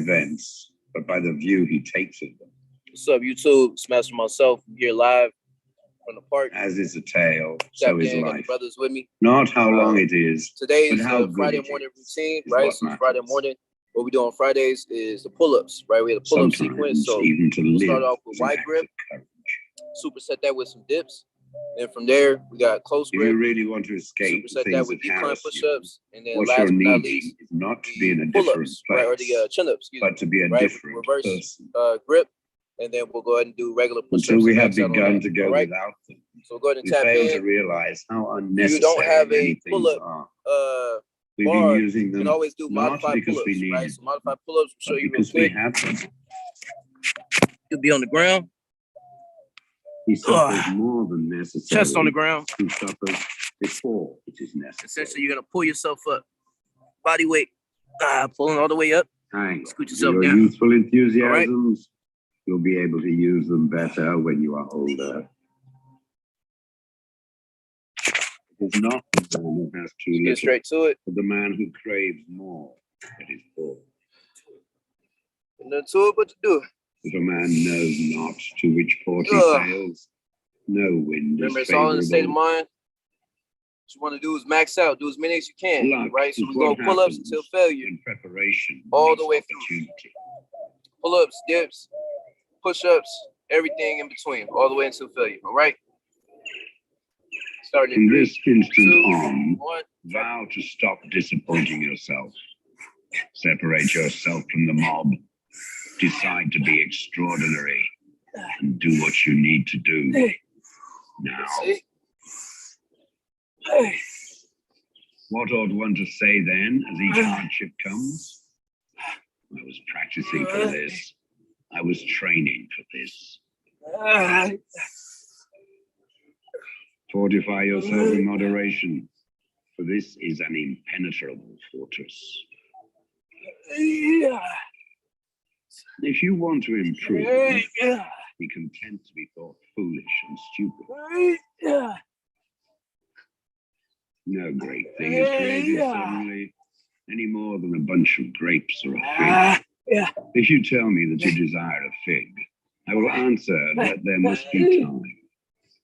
events, but by the view he takes of them. What's up, YouTube? Smash myself here live from the park. As is a tale, so is life. Brothers with me. Not how long it is. Today is the Friday morning routine, right? So Friday morning, what we do on Fridays is the pull-ups, right? We have a pull-up sequence. So even to we'll start off with wide grip, superset that with some dips. Then from there, we got close grip. If you really want to escape superset that with decline push-ups, and then what last you're but not needing least, is not to be in a different place, right, or the chin-ups, but to be a different reverse person. Grip, and then we'll go ahead and do regular push-ups. Until we have begun to go without them, so go ahead and we tap fail in. to realize how unnecessary If you don't have a many things pull-up are. We've bar, been using them you can always do not modified because pull-ups, we need right? it, So modified pull-ups will show you real because we quick. have them. You'll be on the ground. He suffers more than necessary. Chest on the ground. Who suffers before it is necessary. Essentially, you're gonna pull yourself up. Body weight. Pulling all the way up. Scoot yourself your down. Youthful enthusiasms, you'll be able to use them better when you are older. It is not the man who has too little, get straight to it, but the man who craves more that is poor. Nothing to it but to do it. If a man knows not to which port he sails, no wind Remember, is it's all in the state of favorable. mind. What you want to do is max out, do as many as you can, Luck right? So is we go what pull-ups happens until failure. in preparation All the way through. Opportunity. Pull-ups, dips, push-ups, everything in between, all the way until failure, all right? Starting From in this instant 2, on, 1. vow to stop disappointing yourself. Separate yourself from the mob. Decide to be extraordinary and do what you need to do now. What ought one to say then as each hardship comes? I was practicing for this. I was training for this. Fortify yourself in moderation, for this is an impenetrable fortress. If you want to improve, be content to be thought foolish and stupid. No great thing is created suddenly, any more than a bunch of grapes or a fig. If you tell me that you desire a fig, I will answer that there must be time.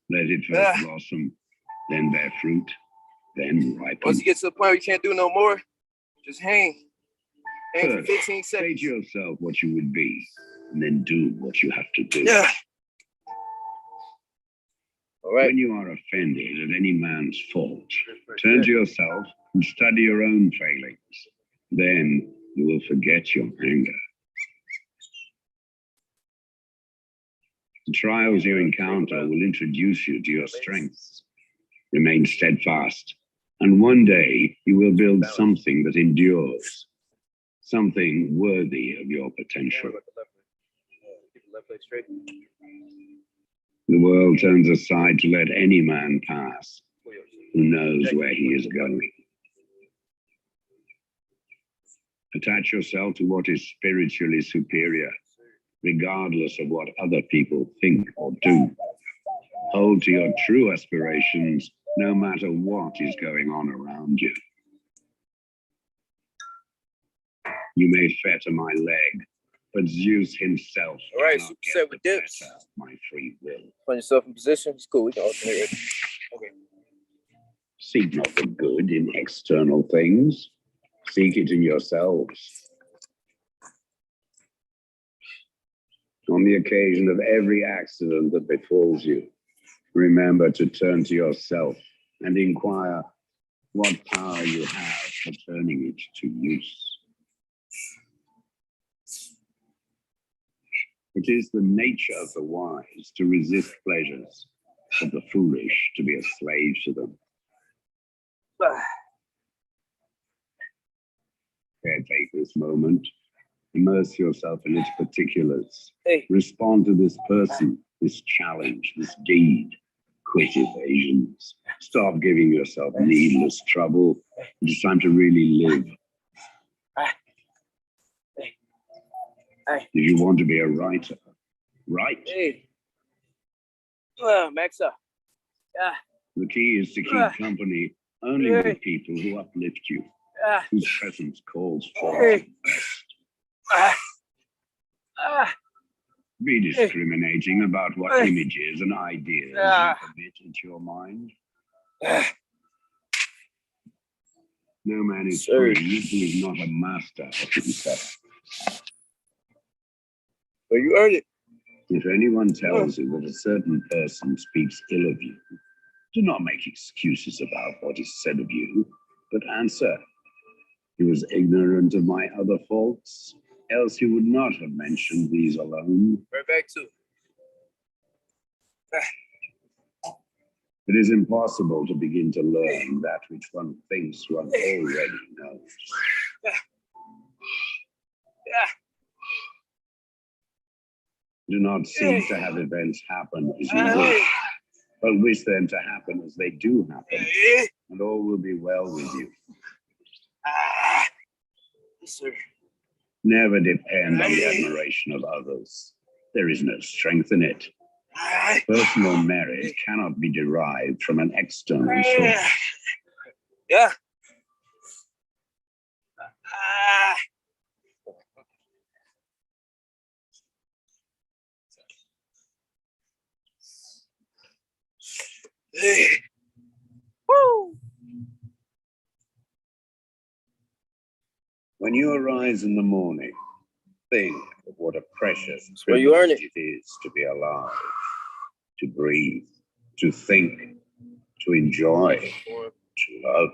Let it first blossom, then bear fruit, then ripen. Once you get to the point where you can't do no more, just hang. Hang for First, 15 say seconds. to yourself what you would be, and then do what you have to do. All right. When you are offended at any man's fault, turn to yourself and study your own failings. Then you will forget your anger. The trials you encounter will introduce you to your strengths. Remain steadfast, and one day you will build something that endures, something worthy of your potential. The world turns aside to let any man pass who knows where he is going. Attach yourself to what is spiritually superior, regardless of what other people think or do. Hold to your true aspirations, no matter what is going on around you. You may fetter my leg, but Zeus himself All right, cannot superset get with the dips. better of my free will. Find yourself in position. It's cool. We can alternate. Okay. Seek not the good in external things. Seek it in yourselves. On the occasion of every accident that befalls you, remember to turn to yourself and inquire what power you have for turning it to use. It is the nature of the wise to resist pleasures, of the foolish to be a slave to them. Take this moment, immerse yourself in its particulars. Respond to this person, this challenge, this deed. Quit evasions. Stop giving yourself needless trouble. It is time to really live. If you want to be a writer, write. Max up. The key is to keep company only with people who uplift you, whose presence calls forth the best. Be discriminating about what images and ideas you commit into your mind. No man is free who is not a master of himself. But you earned it. If anyone tells you that a certain person speaks ill of you, do not make excuses about what is said of you, but answer. He was ignorant of my other faults, else he would not have mentioned these alone. Right back to It is impossible to begin to learn that which one thinks one already knows. Do not seek to have events happen as you wish, but wish them to happen as they do happen, and all will be well with you. Yes, sir. Never depend on the admiration of others. There is no strength in it. Personal merit cannot be derived from an external source. Yeah. Woo. When you arise in the morning, think of what a precious where you earn privilege it is to be alive, to breathe, to think, to enjoy, to love.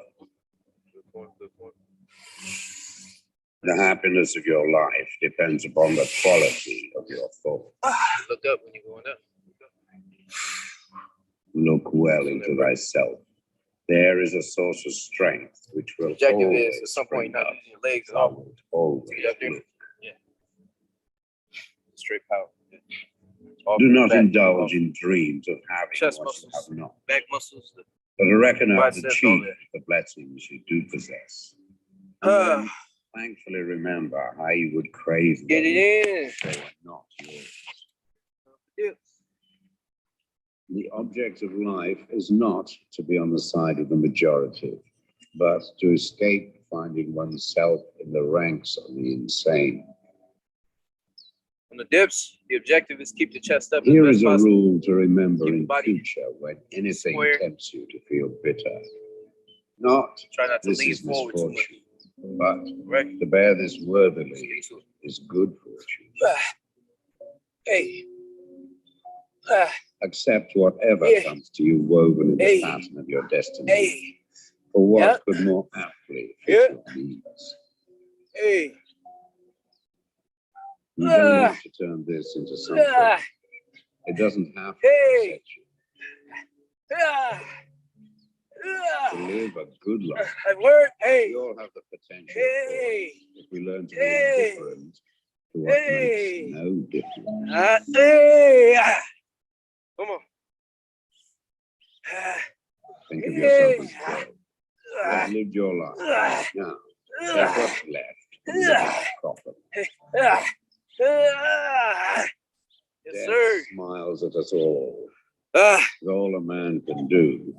The happiness of your life depends upon the quality of your thought. Look up when you're going up. Look well into thyself. There is a source of strength which will Objective always is at some point spring not up. using your legs at all. Forward, always Get up there. look. Yeah. Straight power. Do not indulge in dreams of having Chest what you muscles. have not, Back muscles. but recognize the Biceps, chief all that. the blessings you do possess. And then thankfully remember how you would crave them Get it in. if they were not yours. Yeah. The object of life is not to be on the side of the majority, but to escape finding oneself in the ranks of the insane. On the dips, the objective is keep the chest up. Here as is a possible. rule to remember Keep the in body future when anything square. tempts you to feel bitter. Not Try not to this lean is forward too much. misfortune, but Right. to bear this worthily is good fortune. Hey. Accept whatever Yeah. comes to you woven in the Hey. pattern of your destiny. Hey. For what Yeah. could more aptly Yeah. fit your needs? Hey. You don't have to turn this into something. It doesn't have to Hey. upset you. To live a good life, I've learned. Hey. we all have the potential for Hey. it if we learn to be Hey. indifferent to what Hey. makes no difference. Hey. Come on. Think of yourself as dead. You have lived your life. Now, take what's left and live it properly. Yes, Death sir. smiles at us all. All a man can do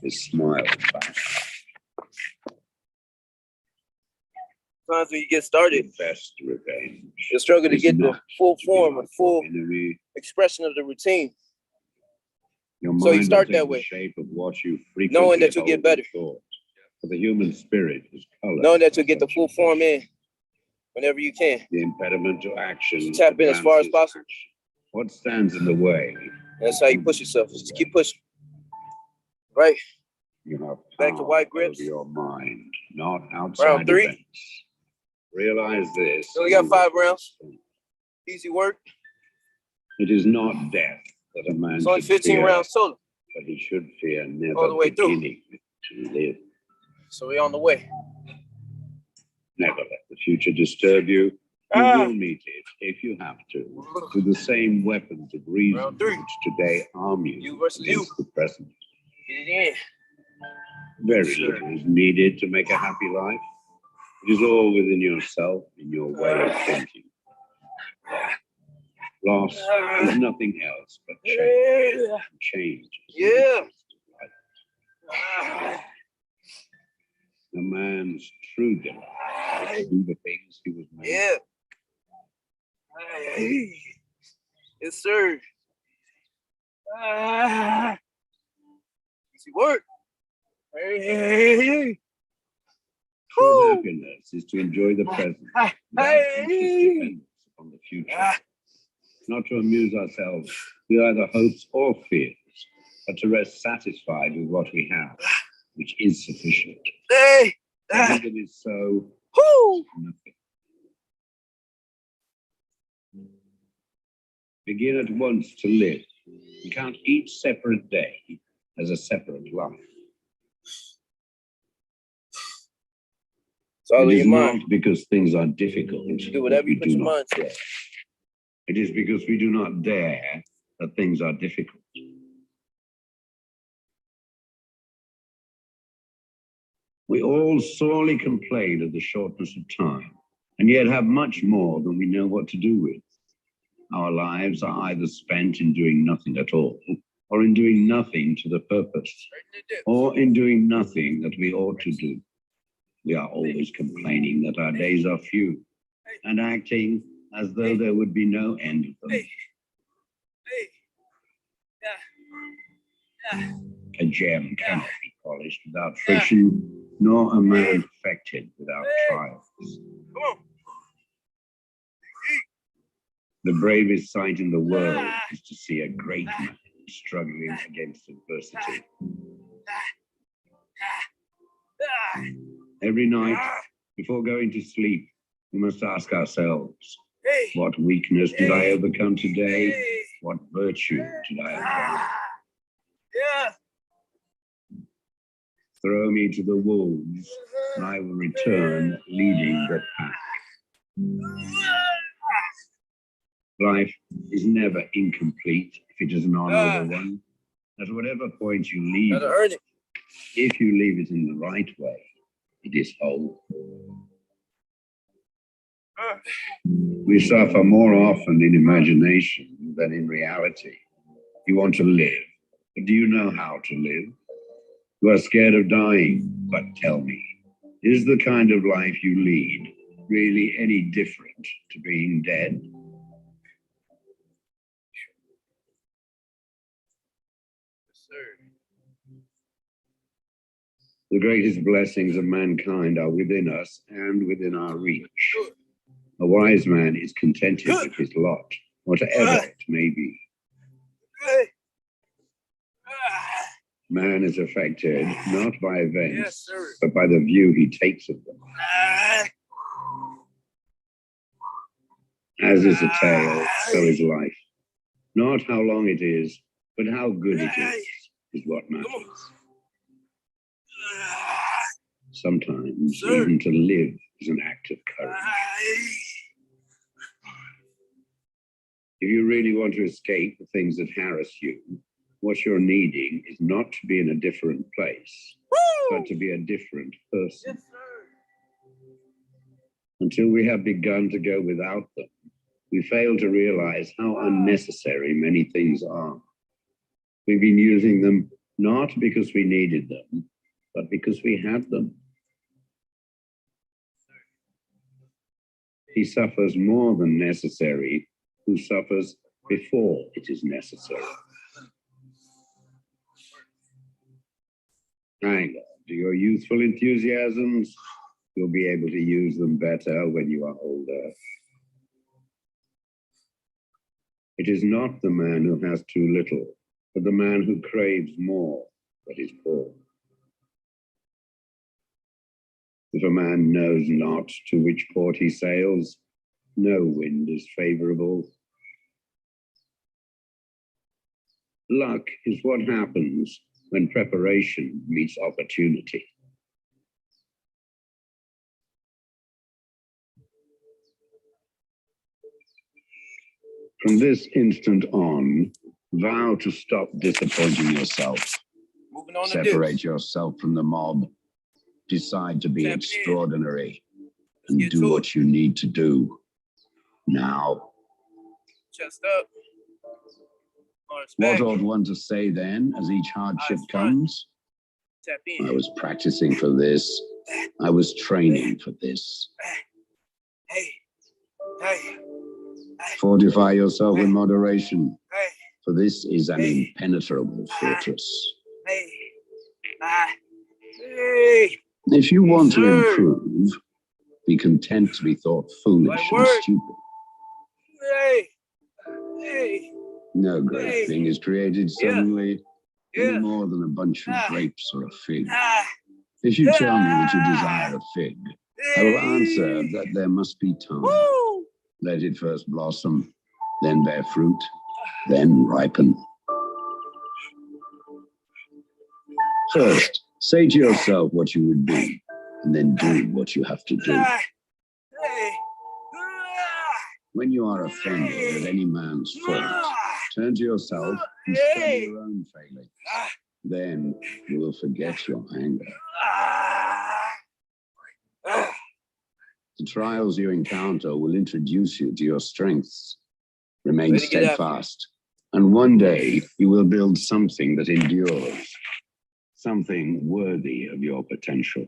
is smile back. Sometimes when you get started, The best revenge. you struggle to is get the not full to be form like and full your enemy. expression of the routine. Your So you mind start will take that the way, shape of what you frequently knowing that you'll get hold in better. thought. For the human spirit is color. Knowing that you'll get the full form in whenever you can. The impediment to action. Just tap in as far as advances possible. action. What stands in the way? That's how you push yourself. Just keep pushing. Right. You have Back to power white grips. over your mind, not outside Round 3. events. Realize this. So we got and 5 you will rounds. prosper. Easy work. It is not death that a man It's only should 15 fear, rounds total. but he should fear never All the way through. beginning to live. So we're on the way. Never let the future disturb you. You will meet it, if you have to, with the same weapons of reason Round 3. which today arm you, You versus you. against the present. Get it in. Very little is needed to make a happy life. It is all within yourself, in your way of thinking. Loss is nothing else but change. Change. is the Yeah. essence of life. A man's true delight is to do the things he was made. Yeah. Yes, sir. Easy work. Hey. True happiness is to enjoy the present without anxious dependence upon the future. Not to amuse ourselves with either hopes or fears, but to rest satisfied with what we have, which is sufficient. Everything that is so, nothing. Begin at once to live and count each separate day as a separate life. It's all It in is your not mind. because things are difficult. You do whatever you put your mind to. It is because we do not dare that things are difficult. We all sorely complain of the shortness of time, and yet have much more than we know what to do with. Our lives are either spent in doing nothing at all, or in doing nothing to the purpose, or in doing nothing that we ought to do. We are always complaining that our days are few, and acting as though there would be no end of them. A gem cannot be polished without friction, nor a man perfected without trials. The bravest sight in the world is to see a great man struggling against adversity. Every night, before going to sleep, we must ask ourselves, what weakness did I overcome today? What virtue did I acquire? Throw me to the wolves, and I will return leading the pack. Life is never incomplete if it is an honorable one. At whatever point you leave it, if you leave it in the right way, it is whole. We suffer more often in imagination than in reality. You want to live, but do you know how to live? You are scared of dying, but tell me, is the kind of life you lead really any different to being dead? The greatest blessings of mankind are within us and within our reach. A wise man is contented with his lot, whatever it may be. Man is affected not by events, but by the view he takes of them. As is a tale, so is life. Not how long it is, but how good it is what matters. Sometimes even to live is an act of courage. If you really want to escape the things that harass you, what you're needing is not to be in a different place, but to be a different person. Until we have begun to go without them, we fail to realize how unnecessary many things are. We've been using them not because we needed them, but because we had them. He suffers more than necessary who suffers before it is necessary. Hang on to your youthful enthusiasms. You'll be able to use them better when you are older. It is not the man who has too little, but the man who craves more that is poor. If a man knows not to which port he sails, no wind is favorable. Luck is what happens when preparation meets opportunity. From this instant on, vow to stop disappointing yourself. Separate yourself from the mob. Decide to be extraordinary and do what you need to do now. Chest up. What ought one to say then as each hardship comes? I was practicing for this. I was training for this. Fortify yourself with moderation, for this is an impenetrable fortress. If you want to improve, be content to be thought foolish and stupid. No great thing is created suddenly, any more than a bunch of grapes or a fig. If you tell me that you desire a fig, I will answer that there must be time. Let it first blossom, then bear fruit, then ripen. First, say to yourself what you would be, and then do what you have to do. When you are offended at any man's fault, turn to yourself and study your own failings. Then you will forget your anger. The trials you encounter will introduce you to your strengths. Remain steadfast, and one day you will build something that endures, something worthy of your potential.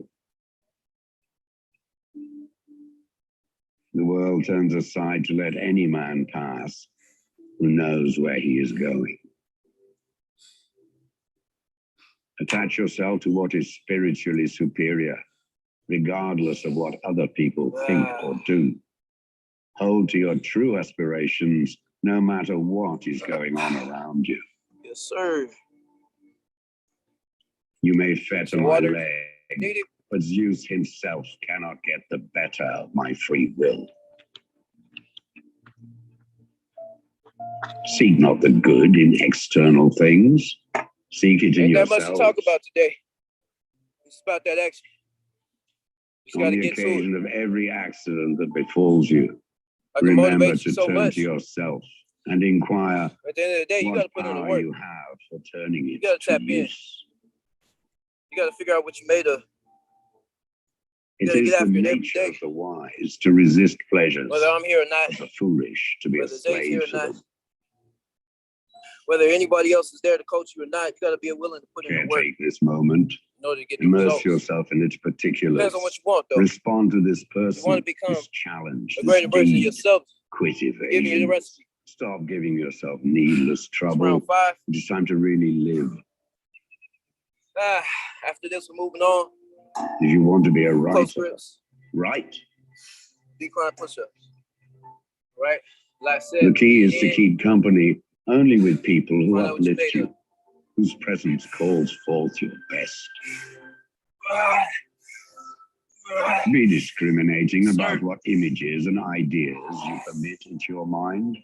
The world turns aside to let any man pass who knows where he is going. Attach yourself to what is spiritually superior, regardless of what other people think or do. Hold to your true aspirations, no matter what is going on around you. Yes, sir. You may fetter my leg, but Zeus himself cannot get the better of my free will. Seek not the good in external things. Seek it in yourself. Ain't that much to talk about today. It's about that action. On the occasion of every accident that befalls you, remember to turn to yourself and inquire at the end of the day, you gotta put in the work. You have for turning it you gotta tap to in. use. You gotta figure out what you made of. It is the nature of the wise to resist pleasures, whether I'm here or not, of the foolish to be a slave to them. Whether anybody else is there to coach you or not, you gotta be willing to put in the work. Take this moment. In order to get immerse yourself in its particulars. Depends on what you want, though. Respond to this person, you want to become this challenge, a greater version of yourself. Quit evasion. Giving you the recipe. Stop giving yourself needless trouble. Round 5. It's time to really live. After this, we're moving on. If you want to be a writer, write. Decline push-ups. Right? Like I said, the key is to keep company only with people who uplift you, whose presence calls forth your best. Be discriminating about what images and ideas you permit into your mind.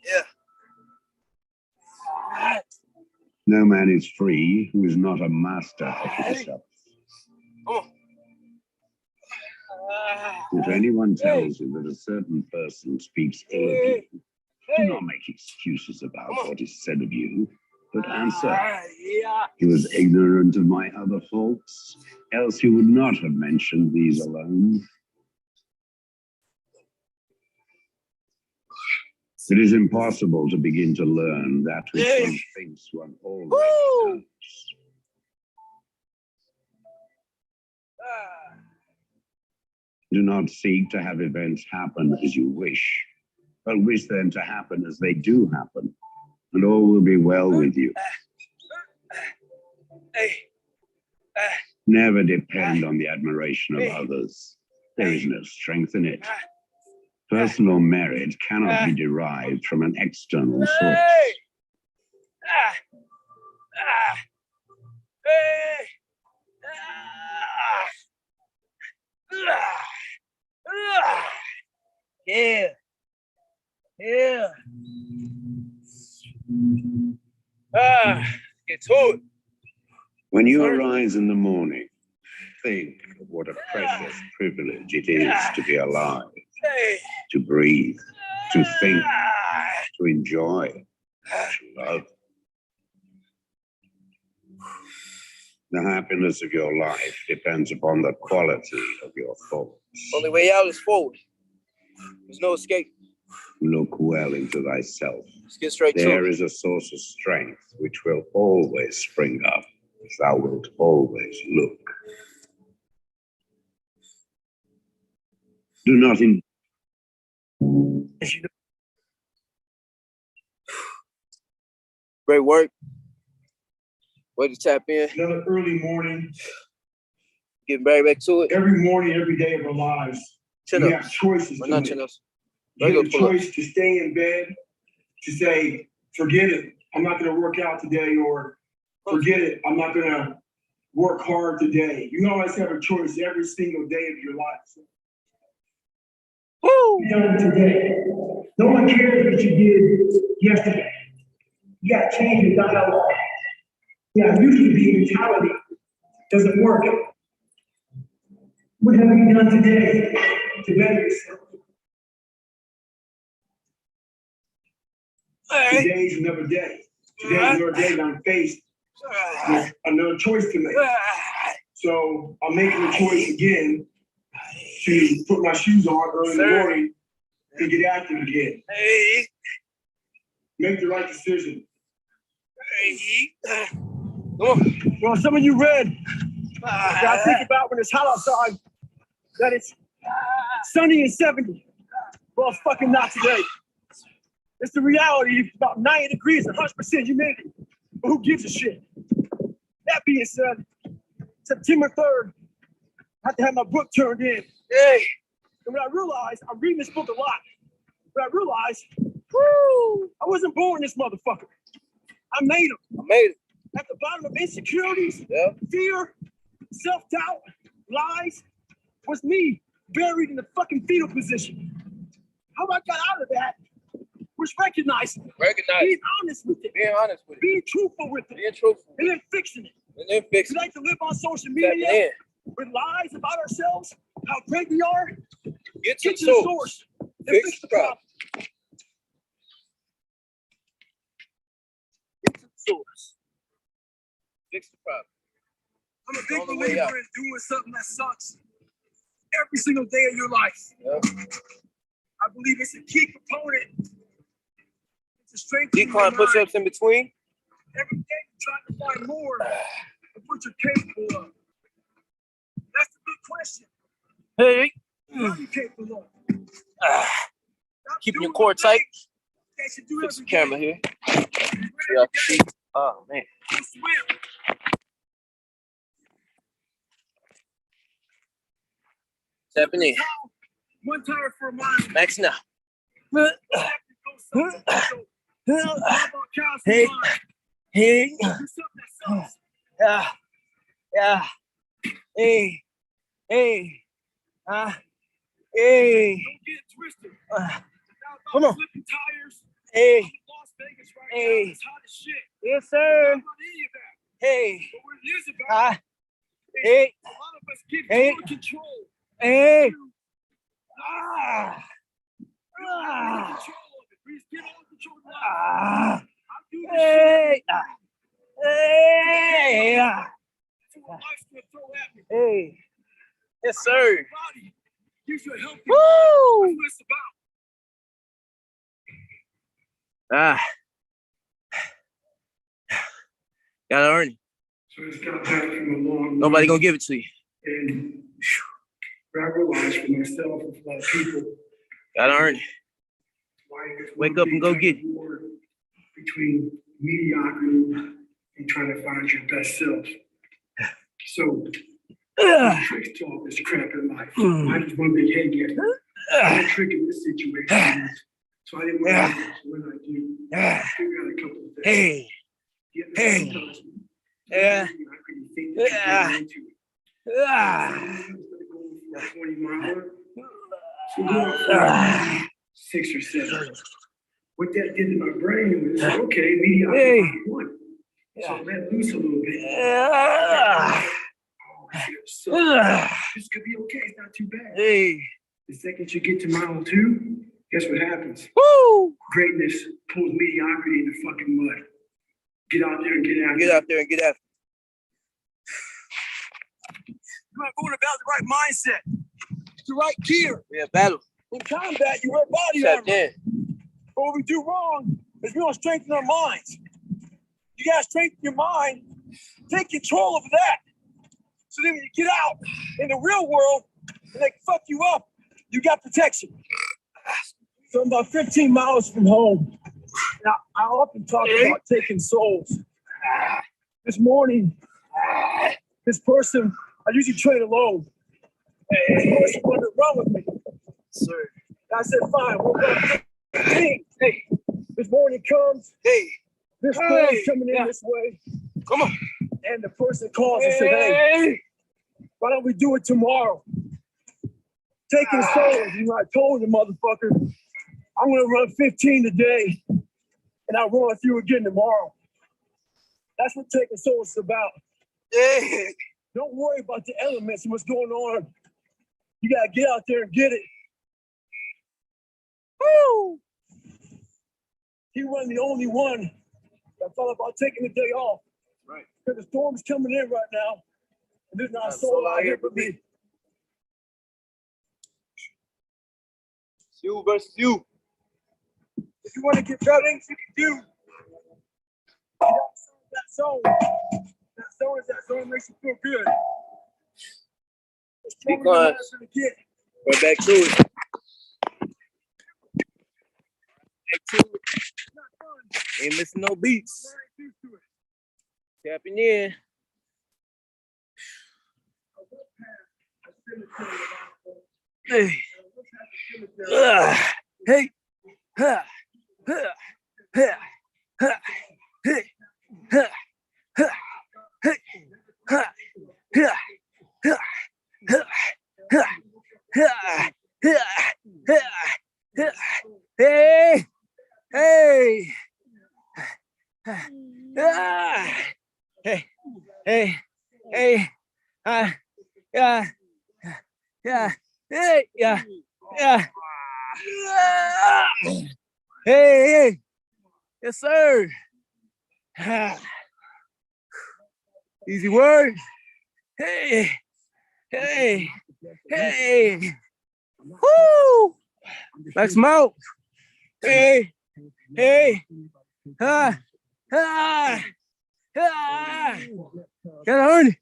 No man is free who is not a master of himself. If anyone tells you that a certain person speaks ill of you, do not make excuses about what is said of you, but answer, he was ignorant of my other faults, else he would not have mentioned these alone. It is impossible to begin to learn that which one thinks one already knows. Do not seek to have events happen as you wish, but wish them to happen as they do happen, and all will be well with you. Never depend on the admiration of others. There is no strength in it. Personal merit cannot be derived from an external source. Get to it. When you arise in the morning, think of what a precious privilege it is to be alive, to breathe, to think, to enjoy, to love. The happiness of your life depends upon the quality of your thoughts. Only way out is forward. There's no escape. Look well into thyself. Let's get straight to it. There is a source of strength which will always spring up if thou wilt always look. Do not Great work. Way to tap in. Another early morning. Getting back to it. Every morning, every day of our lives, we have choices to make. You have a choice to stay in bed, to say, forget it, I'm not going to work out today, or forget it, I'm not going to work hard today. You always have a choice every single day of your life. Woo! Today. No one cares what you did yesterday. You got to change it, not how long. Yeah, usually the mentality doesn't work. What have you done today to better yourself? Today's another day. Today's another day that I'm faced with another choice to make. So I'm making a choice again to put my shoes on early in the morning and get active again. Make the right decision. Well, some of you read, I think about when it's hot outside, that it's sunny and 70. Well, it's fucking not today. It's the reality. It's about 90 degrees and 100% humidity. But who gives a shit? That being said, September 3rd, I had to have my book turned in. Hey. And when I realized, I'm reading this book a lot, but I realized, I wasn't born this motherfucker. I made him. At the bottom of insecurities, fear, self-doubt, lies, was me buried in the fucking fetal position. How I got out of that was recognizing, being honest with it, being truthful with it, and then fixing it. We like to live on social media with lies about ourselves, how great we are. Get to the source and fix the problem. Get to the source. Fix the problem. I'm a big believer in doing something that sucks every single day of your life. I believe it's a key component to strengthen decline push-ups in between. Every day you try to find more of what you're capable of. That's the big question. Hey. What are you capable of? Keeping your core tight. Fix the camera here. Oh, man. Tapping in. One tire for a mile. Max now. Hey. Hey. Yeah. Yeah. Hey. Hey. Hey. Don't get twisted. Come on. Hey. Hey. Yes, sir. Hey. Hey. A lot of us give hey. control. Hey. Ah. Ah. Ah. Hey. Hey. Hey. Yes, sir. Woo. Gotta earn it. So it's got back from a long Nobody gonna give it to you. And I realized for myself and for a lot of people. Gotta earn it. Wake up and go get it. Between mediocrity and trying to find your best self. So tricks to all this crap in life. I just one big head get I'm a trick in this situation. So I didn't want to when I do figure out a couple of things. Hey. Hey. Yeah. 20 miles. So go 6 or 7. What that did to my brain was okay, mediocrity one. So let loose a little bit. So this could be okay. It's not too bad. Hey. The second you get to mile 2, guess what happens? Woo! Greatness pulls mediocrity in the fucking mud. Get out there and get after it. Get out there and get after it. You're not going about the right mindset. The right gear. Yeah, battle. In combat, you wear body armor. But what we do wrong is we don't strengthen our minds. You gotta strengthen your mind. Take control of that. So then when you get out in the real world and they fuck you up, you got protection. So I'm about 15 miles from home. Now, I often talk about taking souls. This morning, this person, I usually train alone. This person wanted to run with me. Sir. I said, fine, we're going to hey, this morning comes. Hey. This storm's coming in this way. Come on. And the person calls and said, hey, why don't we do it tomorrow? Taking souls. You know, I told the motherfucker, I'm going to run 15 today, and I'll run with you again tomorrow. That's what taking souls is about. Hey. Don't worry about the elements and what's going on. You got to get out there and get it. Woo! He wasn't the only one that thought about taking the day off. Right. Because the storm's coming in right now. And there's not a soul out here but me. It's you versus you. If you want to get better, things you can do. You got that zone. That zone is that zone that makes you feel good. Keep going. We're back to it. Back to it. Ain't missing no beats. Tapping in. Hey. Hey. Ha. Ha. Ha. Ha. Hey. Ha. Ha. Hey. Ha. Ha. Ha. Ha. Ha. Ha. Ha. Ha. Hey. Hey. Ah. Hey. Hey. Hey. Yeah. Yeah. Hey. Yeah. Yeah. Hey. Hey. Yes, sir. Easy word. Hey. Hey. Hey. Woo. Max him out. Hey. Hey. Ah. Ah. Ah. Gotta earn it.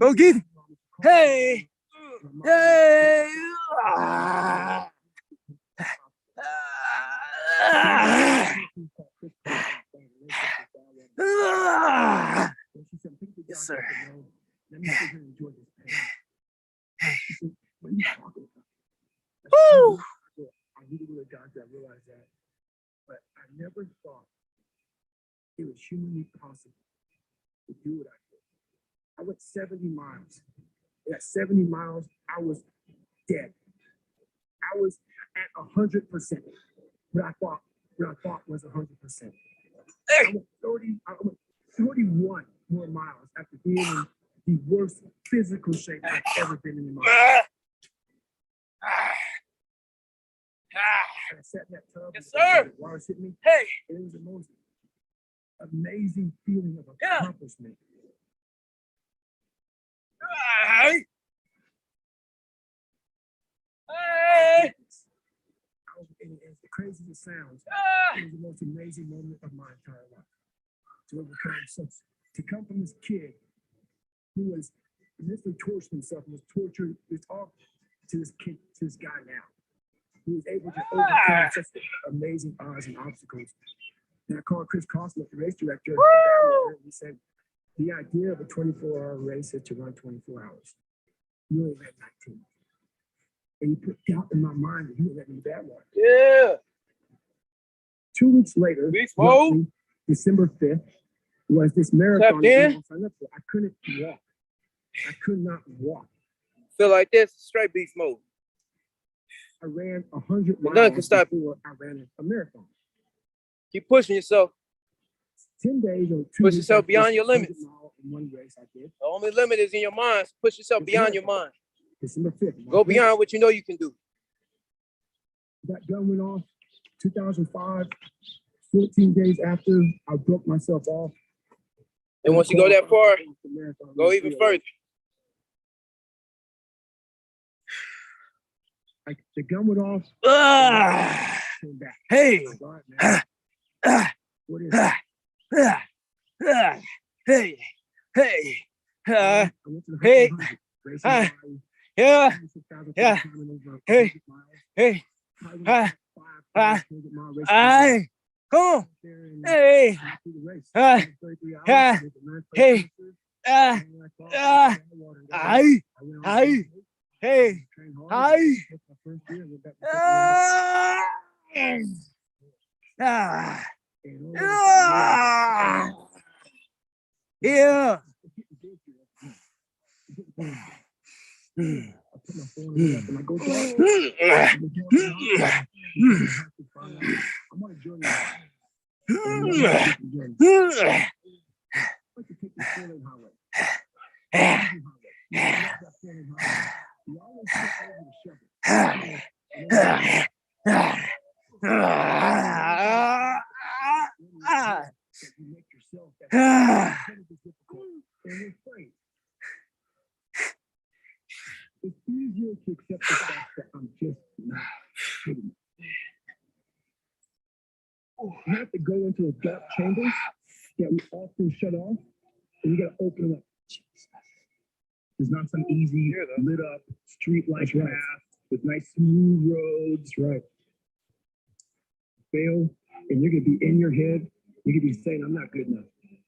Go get it. Hey. Hey. Ah. Ah. Ah. Yes, sir. Woo. I really would have gone to realize that. But I never thought it was humanly possible to do what I did. I went 70 miles. At 70 miles, I was dead. I was at 100%. What I thought was 100%. I went 31 more miles after being in the worst physical shape I've ever been in my life. And I sat in that tub. Yes, sir. The water hit me. Hey. And it was the most amazing feeling of accomplishment. Hey. Hey. And as crazy as it sounds, it was the most amazing moment of my entire life. To come from this kid who was initially tortured himself and was tortured, was all to this kid, to this guy now, who was able to overcome such amazing odds and obstacles. And I called Chris Costner, the race director, and he said, the idea of a 24-hour race is to run 24 hours. You only ran 19. And he put doubt in my mind that he would let me that one. Yeah. 2 weeks later, roughly, December 5th, was this marathon that I signed up for. I couldn't walk. I could not walk. Feel like this, straight beast mode. I ran 100 miles Nothing can stop before I ran a marathon. Keep pushing yourself. 10 days or 2 Push weeks yourself after beyond your 100 limits. mile in one race I did. The only limit is in your mind. So push yourself beyond your mind. December 5th. Go beyond what you know you can do. That gun went off 2005. 14 days after, I broke myself off. And once you go that far, go even further. The gun went off. Came back. Hey. What is it? Hey. Hey. I went to the Hey. 100, racing Yeah. by Yeah. 26,000 over Hey. 100 miles. Hey. I went 5 Ah. 100 mile race. I. Come on. Hey. Hey. Hi. Hi. Hey. Hi. Yeah. It's easier to accept the fact that I'm just not good enough. You have to go into a dark chambers that we often shut off, and you got to open them up. There's not some easy, lit up street light path with nice smooth roads, right? Fail, and you're gonna be in your head. You're gonna be saying, "I'm not good enough."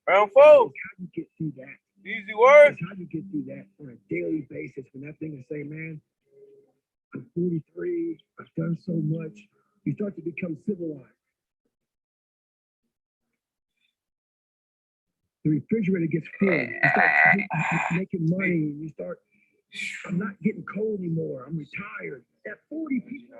Round four. It's how you get through that. Easy work. It's how you get through that on a daily basis. When that thing is saying, "Man, I'm 43. I've done so much." You start to become civilized. The refrigerator gets full. You start making money. You start, I'm not getting cold anymore. I'm retired. At 40, people